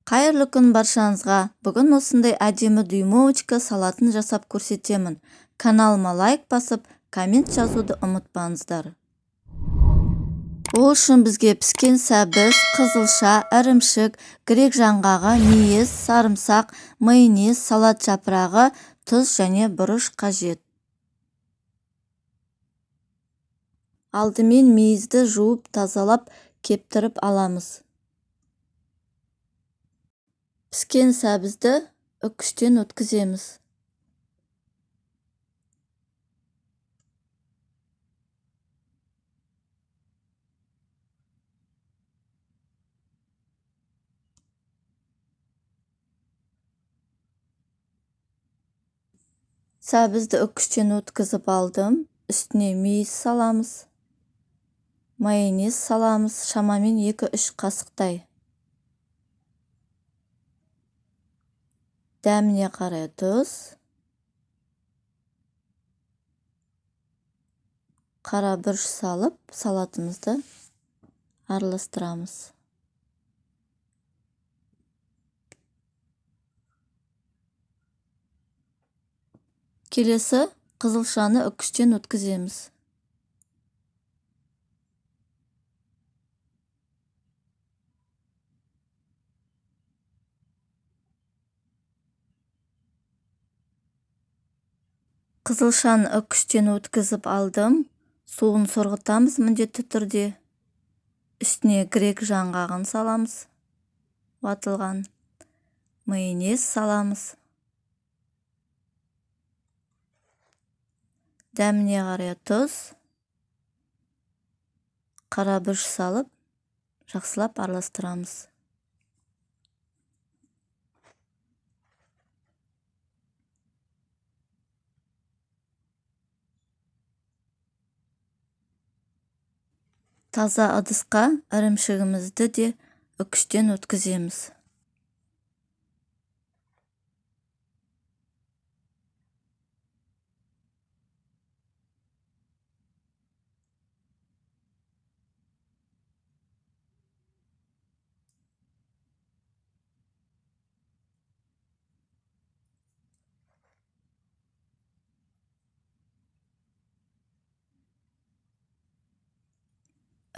Қайырлы күн баршаңызға. Бүгін осындай әдемі дюймовочка салатын жасап көрсетемін. Каналыма лайк басып, коммент жазуды ұмытпаңыздар. Ол үшін бізге піскен сәбіз, қызылша, ірімшік, грек жаңғағы, мейіз, сарымсақ, майонез, салат жапырағы, тұз және бұрыш қажет. Алдымен мейізді жуып, тазалап, кептіріп аламыз. Піскен сәбізді үккіштен өткіземіз. Сәбізді үккіштен өткізіп алдым. Үстіне мейіз саламыз. Майонез саламыз, шамамен 2-3 қасықтай. Дәміне қарай тұз. Қара бұрыш салып, салатымызды араластырамыз. Келесі қызылшаны үккіштен өткіземіз. Қызылшаны үккіштен өткізіп алдым. Суын сорғытамыз міндетті түрде. Үстіне грек жаңғағын саламыз. Уатылған. Майонез саламыз. Дәміне қарай тұз. Қара бұрыш салып, жақсылап араластырамыз. Таза ыдысқа ірімшігімізді де үккіштен өткіземіз.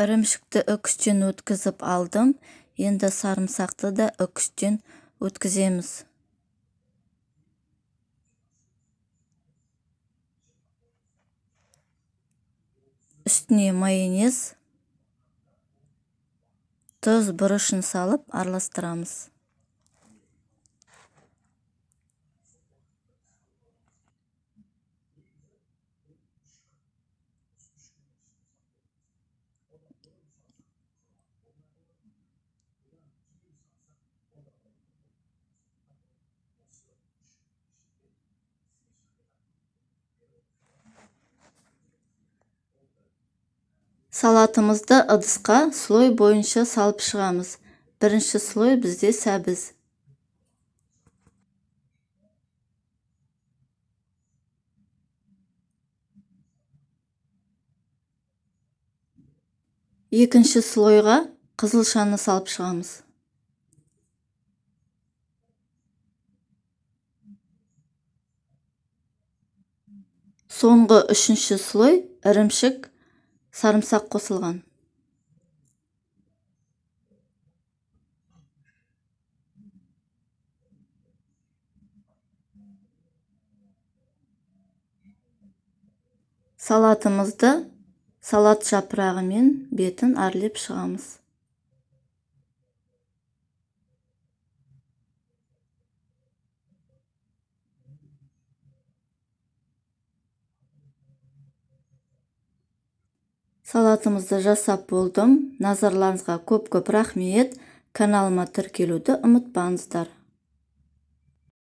Ірімшікті үккіштен өткізіп алдым. Енді сарымсақты да үккіштен өткіземіз. Үстіне майонез, тұз, бұрышын салып араластырамыз. Салатымызды ыдысқа слой бойынша салып шығамыз. Бірінші слой бізде сәбіз. Екінші слойға қызылшаны салып шығамыз. Соңғы үшінші слой ірімшік, сарымсақ қосылған. Салатымызды салат жапырағымен бетін әрлеп шығамыз. Салатымызды жасап болдым. Назарларыңызға көп рахмет. Каналыма тіркелуді ұмытпаңыздар.